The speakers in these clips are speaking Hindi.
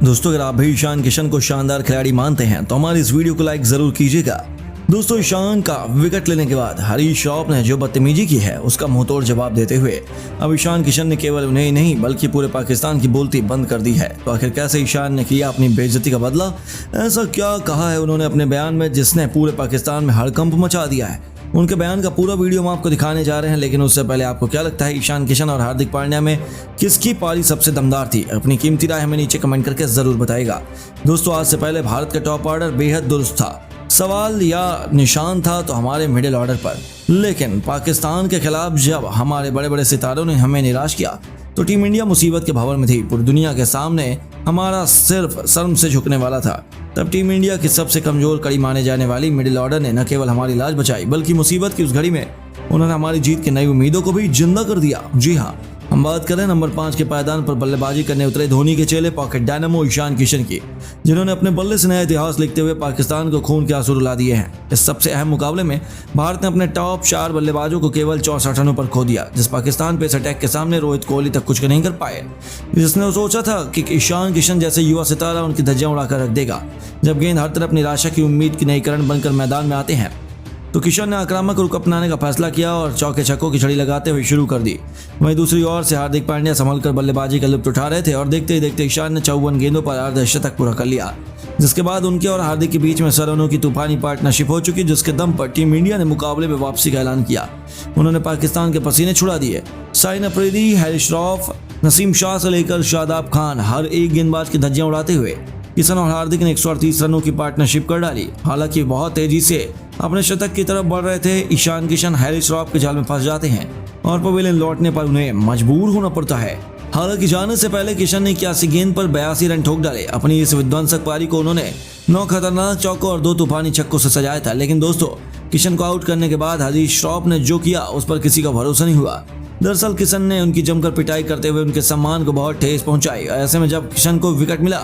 दोस्तों अगर आप भी ईशान किशन को शानदार खिलाड़ी मानते हैं तो हमारी इस वीडियो को लाइक जरूर कीजिएगा। दोस्तों ईशान का विकेट लेने के बाद हरीश राव ने जो बदतमीजी की है उसका मुंहतोड़ जवाब देते हुए अब ईशान किशन ने केवल उन्हें ही नहीं बल्कि पूरे पाकिस्तान की बोलती बंद कर दी है। तो आखिर कैसे ईशान ने किया अपनी बेइज्जती का बदला, ऐसा क्या कहा है उन्होंने अपने बयान में जिसने पूरे पाकिस्तान में हड़कंप मचा दिया है। उनके बयान का पूरा वीडियो हम आपको दिखाने जा रहे हैं, लेकिन उससे पहले आपको क्या लगता है ईशान किशन और हार्दिक पांड्या में किसकी पारी सबसे दमदार थी? अपनी कीमती राय हमें नीचे कमेंट करके जरूर बताइएगा। दोस्तों आज से पहले भारत का टॉप ऑर्डर बेहद दुरुस्त था, सवाल या निशान था तो हमारे मिडिल ऑर्डर पर, लेकिन पाकिस्तान के खिलाफ जब हमारे बड़े बड़े सितारों ने हमें निराश किया तो टीम इंडिया मुसीबत के भंवर में थी। पूरी दुनिया के सामने हमारा सिर्फ शर्म से झुकने वाला था। तब टीम इंडिया की सबसे कमजोर कड़ी माने जाने वाली मिडिल ऑर्डर ने न केवल हमारी लाज बचाई बल्कि मुसीबत की उस घड़ी में उन्होंने हमारी जीत की नई उम्मीदों को भी जिंदा कर दिया। जी हाँ, हम बात करें नंबर 5 के पायदान पर बल्लेबाजी करने उतरे धोनी के चेले पॉकेट डायनामो ईशान किशन की, जिन्होंने अपने बल्ले से नया इतिहास लिखते हुए पाकिस्तान को खून के आंसू रुला दिए हैं। इस सबसे अहम मुकाबले में भारत ने अपने टॉप 4 बल्लेबाजों को केवल 64 रनों पर खो दिया, जिस पाकिस्तान पेस अटैक के सामने रोहित कोहली तक कुछ नहीं कर पाए। जिसने सोचा था कि ईशान किशन जैसे युवा सितारा उनकी धज्जियां उड़ाकर रख देगा। जब गेंद हर तरफ निराशा की उम्मीद की नई करण बनकर मैदान में आते हैं तो किशन ने आक्रामक रुख अपनाने का फैसला किया और चौके छक्कों की छड़ी लगाते हुए शुरू कर दी। वहीं दूसरी ओर से हार्दिक पांड्या संभलकर बल्लेबाजी का लुत्फ उठा रहे थे और देखते ही देखते ईशान ने 54 गेंदों पर अर्धशतक पूरा कर लिया, जिसके बाद उनके और हार्दिक के बीच में 100 रनों की तूफानी पार्टनरशिप हो चुकी, जिसके दम पर टीम इंडिया ने मुकाबले में वापसी का ऐलान किया। उन्होंने पाकिस्तान के पसीने छुड़ा दिए। साइन अफरीदी, हरीश राव, नसीम शाह से लेकर शादाब खान हर एक गेंदबाज की धज्जियां उड़ाते हुए किशन और हार्दिक ने 138 रनों की पार्टनरशिप कर डाली। हालांकि बहुत तेजी से अपने शतक की तरफ बढ़ रहे थे ईशान किशन हरीश राव के जाल में फंस जाते हैं और पवेलियन लौटने पर उन्हें मजबूर होना पड़ता है। हालांकि जाने से पहले किशन ने 81 गेंद पर 82 रन ठोक डाले। अपनी इस विध्वंसक पारी को उन्होंने 9 खतरनाक चौकों और 2 तूफानी छक्कों से सजाया था। लेकिन दोस्तों किशन को आउट करने के बाद हरीश राव ने जो किया उस पर किसी का भरोसा नहीं हुआ। दरअसल किशन ने उनकी जमकर पिटाई करते हुए उनके सम्मान को बहुत ठेस पहुंचाई। ऐसे में जब किशन को विकेट मिला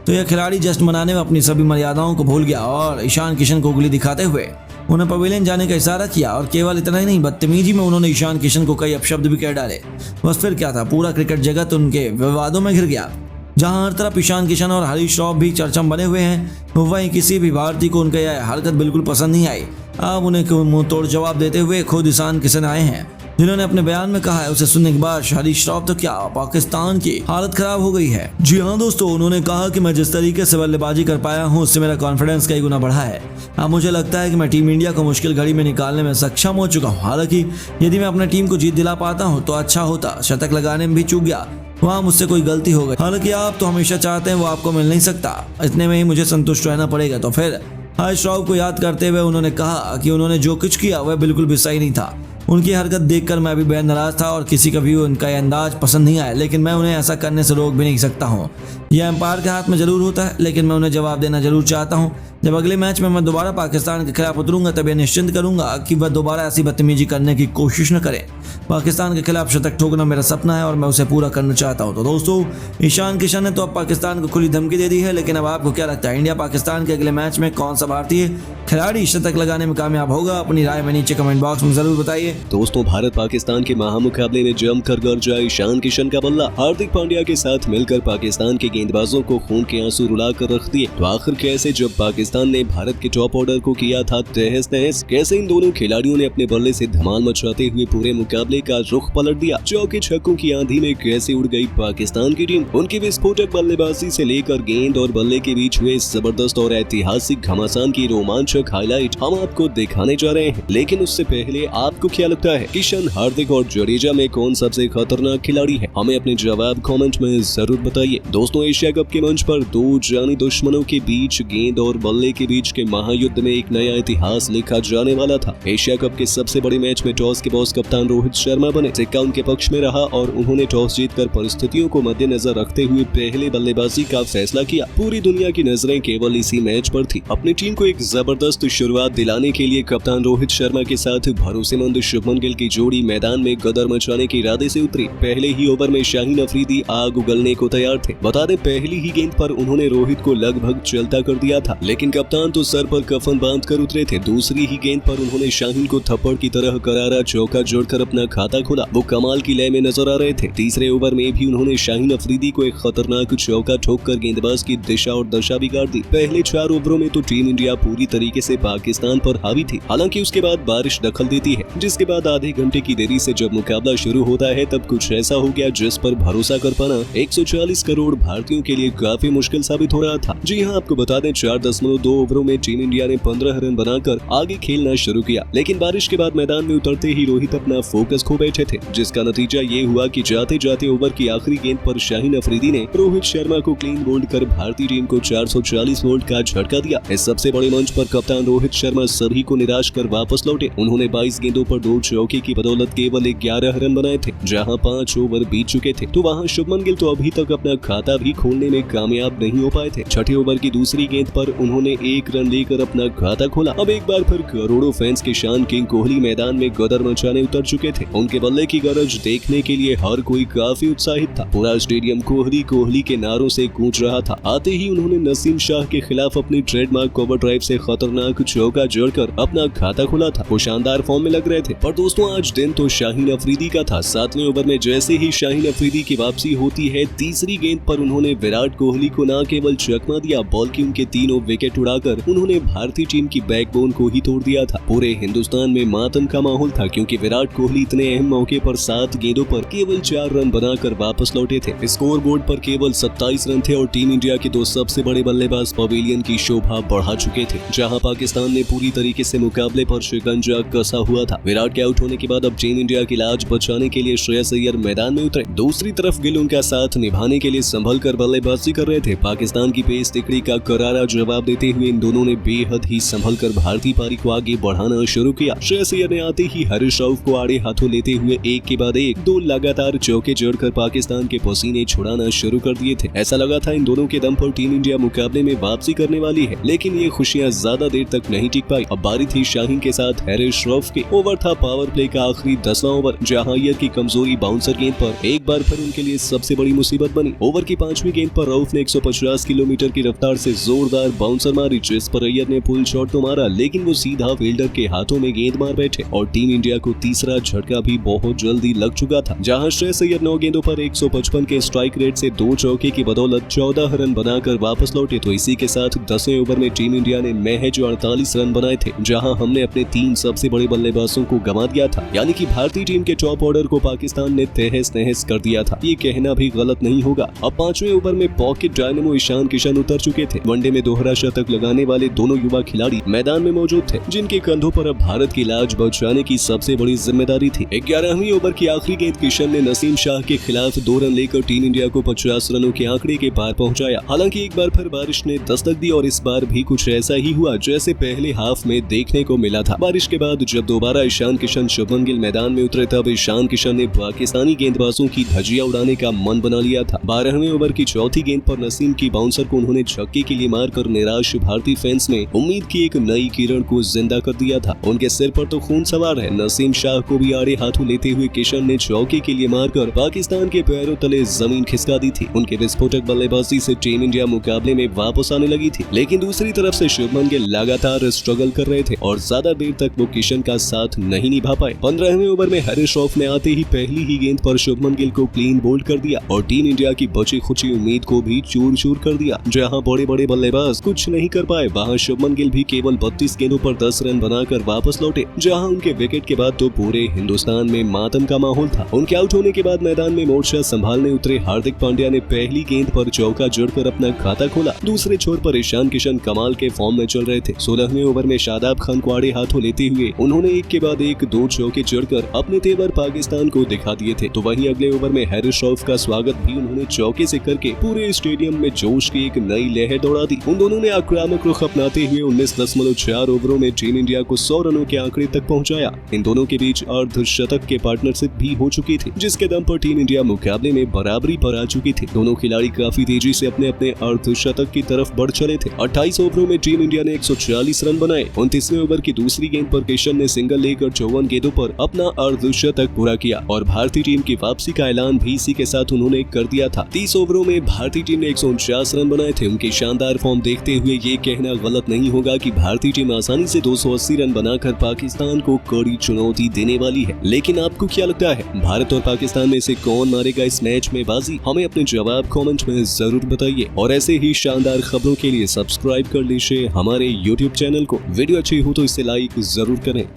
तो यह खिलाड़ी जश्न मनाने में अपनी सभी मर्यादाओं को भूल गया और ईशान किशन को उंगली दिखाते हुए उन्हें पवेलियन जाने का इशारा किया। और केवल इतना ही नहीं, बदतमीजी में उन्होंने ईशान किशन को कई अपशब्द भी कह डाले। बस फिर क्या था, पूरा क्रिकेट जगत उनके विवादों में घिर गया। जहां हर तरफ ईशान किशन और हरीश राव भी चर्चा बने हुए हैं, वहीं किसी भी भारतीय को उनका यह हरकत बिल्कुल पसंद नहीं आई। अब उन्हें मुंह तोड़ जवाब देते हुए खुद ईशान किशन आए हैं, जिन्होंने अपने बयान में कहा है उसे सुनने के बाद हरीश राव तो क्या पाकिस्तान की हालत खराब हो गई है। जी हाँ दोस्तों, उन्होंने कहा कि मैं जिस तरीके से बल्लेबाजी कर पाया हूँ उससे मेरा कॉन्फिडेंस कई गुना बढ़ा है। अब मुझे लगता है कि मैं टीम इंडिया को मुश्किल घड़ी में निकालने में सक्षम हो चुका हूँ। हालांकि यदि मैं अपनी टीम को जीत दिला पाता हूँ तो अच्छा होता। शतक लगाने में भी चूक गया, वहाँ मुझसे कोई गलती हो गई। हालांकि आप तो हमेशा चाहते हैं वो आपको मिल नहीं सकता, इतने में ही मुझे संतुष्ट रहना पड़ेगा। तो फिर हरीश राव को याद करते हुए उन्होंने कहा कि उन्होंने जो कुछ किया वह बिल्कुल भी सही नहीं था। उनकी हरकत देखकर मैं भी बेहद नाराज था और किसी का भी उनका यह अंदाज पसंद नहीं आया, लेकिन मैं उन्हें ऐसा करने से रोक भी नहीं सकता हूँ। यह एम्पायर के हाथ में जरूर होता है, लेकिन मैं उन्हें जवाब देना जरूर चाहता हूँ। जब अगले मैच में मैं दोबारा पाकिस्तान के खिलाफ उतरूंगा तब यह निश्चिंत करूंगा कि वह दोबारा ऐसी बदतमीजी करने की कोशिश न करें। पाकिस्तान के खिलाफ शतक ठोकना मेरा सपना है और मैं उसे पूरा करना चाहता हूं। तो दोस्तों ईशान किशन ने तो अब पाकिस्तान को खुली धमकी दे दी है, लेकिन अब आपको क्या लगता है इंडिया पाकिस्तान के अगले मैच में कौन सा भारतीय खिलाड़ी शतक लगाने में कामयाब होगा? अपनी राय में नीचे कमेंट बॉक्स में जरूर बताइए। दोस्तों भारत पाकिस्तान के महामुकाबले में जमकर गरजा ईशान किशन का बल्ला हार्दिक पांड्या के साथ मिलकर पाकिस्तान के गेंदबाजों को खून के आंसू रुला कर रख दिए। तो आखिर कैसे जब पाकिस्तान ने भारत के टॉप ऑर्डर को किया था तहस नहस, कैसे इन दोनों खिलाड़ियों ने अपने बल्ले से धमाल मचाते हुए पूरे मुकाबले का रुख पलट दिया। चौके छक्कों की आंधी में कैसे उड़ गई पाकिस्तान की टीम। उनकी विस्फोटक बल्लेबाजी से लेकर गेंद और बल्ले के बीच हुए जबरदस्त और ऐतिहासिक घमासान की रोमांचक हाईलाइट हम आपको दिखाने जा रहे हैं। लेकिन उससे पहले आपको क्या लगता है किशन, हार्दिक और जडेजा में कौन सबसे खतरनाक खिलाड़ी है? हमें अपने जवाब कमेंट में जरूर बताइए। दोस्तों एशिया कप के मंच पर 2 जानी दुश्मनों के बीच गेंद और बल्ले के बीच के महायुद्ध में एक नया इतिहास लिखा जाने वाला था। एशिया कप के सबसे बड़े मैच में टॉस के बॉस कप्तान रोहित शर्मा बने। सिक्का उनके पक्ष में रहा और उन्होंने टॉस जीतकर परिस्थितियों को मद्देनजर रखते हुए पहले बल्लेबाजी का फैसला किया। पूरी दुनिया की नजरें केवल इसी मैच पर थी। अपनी टीम को एक जबरदस्त शुरुआत दिलाने के लिए कप्तान रोहित शर्मा के साथ भरोसेमंद शुभमन गिल की जोड़ी मैदान में गदर मचाने के इरादे से उतरी। पहले ही ओवर में शाहीन अफरीदी आग उगलने को तैयार थे। बता दें पहली ही गेंद पर उन्होंने रोहित को लगभग चलता कर दिया था, लेकिन कप्तान तो सर पर कफन बांध कर उतरे थे। दूसरी ही गेंद पर उन्होंने शाहीन को थप्पड़ की तरह करारा चौका जोड़कर अपना खाता खोला वो कमाल की लय में नजर आ रहे थे। तीसरे ओवर में भी उन्होंने शाहीन अफरीदी को एक खतरनाक चौका ठोककर गेंदबाज की दिशा और दशा बिगाड़ दी। पहले 4 ओवरों में तो टीम इंडिया पूरी तरीके से पाकिस्तान पर हावी थी। हालांकि उसके बाद बारिश दखल देती है, जिसके बाद आधे घंटे की देरी से जब मुकाबला शुरू होता है तब कुछ ऐसा हो गया जिस पर भरोसा कर पाना 140 करोड़ भारतीयों के लिए काफी मुश्किल साबित हो रहा था। जी हाँ, आपको बता दें 4.2 ओवरों में टीम इंडिया ने 15 रन बनाकर आगे खेलना शुरू किया, लेकिन बारिश के बाद मैदान में उतरते ही रोहित अपना फोकस खो बैठे थे, जिसका नतीजा ये हुआ कि जाते जाते ओवर की आखिरी गेंद पर शाहीन अफरीदी ने रोहित शर्मा को क्लीन बोल्ड कर भारतीय टीम को 440 वोल्ट का झटका दिया। इस सबसे बड़े मंच पर कप्तान रोहित शर्मा सभी को निराश कर वापस लौटे। उन्होंने 22 गेंदों पर 2 चौके की बदौलत केवल 11 रन बनाए थे। जहां 5 ओवर बीत चुके थे तो वहां शुभमन गिल तो अभी तक अपना खाता भी खोलने में कामयाब नहीं हो पाए थे। छठे ओवर की दूसरी गेंद पर उन्होंने 1 रन लेकर अपना खाता खोला। अब एक बार फिर करोड़ों फैंस के शान किंग कोहली मैदान में गदर मचाने उतर चुके थे। उनके बल्ले की गरज देखने के लिए हर कोई काफी उत्साहित था। पूरा स्टेडियम कोहली कोहली के नारों से गूंज रहा था। आते ही उन्होंने नसीम शाह के खिलाफ अपनी ट्रेडमार्क कवर ड्राइव से खतरनाक चौका जड़कर अपना खाता खोला था। वो शानदार फॉर्म में लग रहे थे। पर दोस्तों, आज दिन तो शाहीन अफरीदी का था। 7वें ओवर में जैसे ही शाहीन अफरीदी की वापसी होती है, तीसरी गेंद पर उन्होंने विराट कोहली को न केवल चकमा दिया बल्कि उनके तीनों विकेट उड़ाकर उन्होंने भारतीय टीम की बैकबोन को ही तोड़ दिया था। पूरे हिंदुस्तान में मातम का माहौल था, क्योंकि विराट कोहली इतने अहम मौके पर 7 गेंदों पर केवल 4 रन बनाकर वापस लौटे थे। स्कोर बोर्ड पर केवल 27 रन थे और टीम इंडिया के 2 सबसे बड़े बल्लेबाज पवेलियन की शोभा बढ़ा चुके थे। जहां पाकिस्तान ने पूरी तरीके से मुकाबले पर शिकंजा कसा हुआ था। विराट के आउट होने के बाद अब टीम इंडिया की लाज बचाने के लिए श्रेयस अय्यर मैदान में उतरे। दूसरी तरफ गिल उनका साथ निभाने के लिए संभल कर बल्लेबाजी कर रहे थे। पाकिस्तान की पेस तिकड़ी का करारा जवाब देते हुए इन दोनों ने बेहद ही संभल कर भारतीय पारी को आगे बढ़ाना शुरू किया। श्रेयस अय्यर ने आते ही हरीश राव को आड़े हाथों लेते हुए एक के बाद एक 2 लगातार चौके जड़कर पाकिस्तान के पसीने छुड़ाना शुरू कर दिए थे। ऐसा लगा था इन दोनों के दम पर टीम इंडिया मुकाबले में वापसी करने वाली है, लेकिन ये खुशियां ज्यादा देर तक नहीं टिक पाई। अब बारी थी शाहीन के साथ हरीश राव की। ओवर था पावर प्ले का आखिरी 10वां ओवर, जहां अय्यर की कमजोरी बाउंसर गेंद पर एक बार फिर उनके लिए सबसे बड़ी मुसीबत बनी। ओवर की 5वीं गेंद पर रऊफ ने 150 किलोमीटर की रफ्तार से जोरदार बाउंसर मारी, जिस पर अय्यर ने पुल शॉट तो मारा, लेकिन वो सीधा फील्डर के हाथों में गेंद मार बैठे और टीम इंडिया को तीसरा झटका भी बहुत जल्दी लग चुका था। जहां श्रेयस अय्यर 9 गेंदों पर 155 के स्ट्राइक रेट से 2 चौके की बदौलत 14 रन बनाकर वापस लौटे, तो इसी के साथ 10वें ओवर में टीम इंडिया ने महज 48 रन बनाए थे, जहां हमने अपने 3 सबसे बड़े बल्लेबाजों को गंवा दिया था। यानी कि भारतीय टीम के टॉप ऑर्डर को पाकिस्तान ने तहस नहस कर दिया था। ये कहना भी गलत नहीं होगा। अब 5वें ओवर में पॉकेट डायनेमो ईशान किशन उतर चुके थे। वनडे में दोहरा शतक लगाने वाले दोनों युवा खिलाड़ी मैदान में मौजूद थे, जिनके कंधों पर अब भारत की लाज बचाने की सबसे बड़ी जिम्मेदारी थी। 11वीं ओवर की आखिरी गेंद किशन ने नसीम शाह के खिलाफ 2 रन लेकर टीम इंडिया को 50 रनों के आंकड़े के पार पहुंचाया। हालांकि एक बार फिर बारिश ने दस्तक दी और इस बार भी कुछ ऐसा ही हुआ जैसे पहले हाफ में देखने को मिला था। बारिश के बाद जब दोबारा ईशान किशन शुभमन गिल मैदान में उतरे, तब ईशान किशन ने पाकिस्तानी गेंदबाजों की धज्जियां उड़ाने का मन बना लिया था। 12वें ओवर की चौथी गेंद पर नसीम की बाउंसर को उन्होंने छक्के के लिए मारकर निराश भारतीय फैंस ने उम्मीद की एक नई किरण को जिंदा कर दिया था। उनके सिर पर तो खून सवार है। नसीम शाह को भी आड़े हाथों लेते हुए किशन ने चौके के लिए मारकर पाकिस्तान के पैरों तले जमीन खिसका दी थी। उनके विस्फोटक बल्लेबाजी से टीम इंडिया मुकाबले में वापस आने लगी थी, लेकिन दूसरी तरफ से शुभमन गिल लगातार स्ट्रगल कर रहे थे और ज्यादा देर तक वो किशन का साथ नहीं निभा पाए। 15वें ओवर में हरीश राव ने आते ही पहली ही गेंद पर शुभमन गिल को क्लीन बोल्ड कर दिया और टीम इंडिया की बची खुची उम्मीद को भी चूर चूर कर दिया। जहां बड़े बड़े बल्लेबाज कुछ नहीं कर पाए, वहां शुभमन गिल भी केवल 32 गेंदों पर 10 रन बनाकर वापस लौटे। जहां उनके विकेट के बाद तो पूरे हिंदुस्तान में मातम का माहौल था। उनके आउट होने के बाद मैदान में मोर्चा संभालने उतरे हार्दिक पांड्या ने पहली गेंद पर चौका जड़कर अपना खाता खोला। दूसरे छोर पर ईशान किशन कमाल के फॉर्म में चल रहे थे। 16वें ओवर में शादाब खान को आड़े हाथों लेते हुए उन्होंने एक के बाद एक 2 चौके जड़कर अपने तेवर पाकिस्तान को दिखा दिए थे। तो वहीं अगले ओवर में हरीश राव का स्वागत भी उन्होंने चौके से करके पूरे स्टेडियम में जोश की एक नई लहर दौड़ा दी। उन दोनों ने आक्रामक रुख अपनाते हुए 19.4 ओवरों में टीम इंडिया को 100 रनों के आंकड़े तक पहुंचाया। इन दोनों के बीच अर्धशतक के पार्टनरशिप भी हो चुकी थी, जिसके दम पर टीम इंडिया मुकाबले में बराबरी पर आ चुकी थी। दोनों खिलाड़ी काफी तेजी से अपने अपने अर्धशतक की तरफ बढ़ चले थे। 28 ओवरों में टीम इंडिया ने 140 रन बनाए। 29वें ओवर की दूसरी गेंद पर किशन ने सिंगल लेकर 54 गेंदों पर अपना अर्धशतक पूरा किया और भारतीय टीम की वापसी का ऐलान भी इसी के साथ उन्होंने कर दिया था। 30 ओवरों में भारतीय टीम ने 149 रन बनाए थे। उनकी शानदार फॉर्म देखते हुए ये कहना गलत नहीं होगा कि भारतीय टीम आसानी से 280 रन बनाकर पाकिस्तान को कड़ी चुनौती देने वाली है। लेकिन आपको क्या लगता है, भारत और पाकिस्तान में से कौन मारेगा इस मैच में बाजी? हमें अपने जवाब कमेंट में जरूर बताइए और ऐसे ही शानदार खबरों के लिए सब्सक्राइब कर लीजिए हमारे YouTube चैनल को। वीडियो अच्छी हो तो इसे लाइक जरूर करें।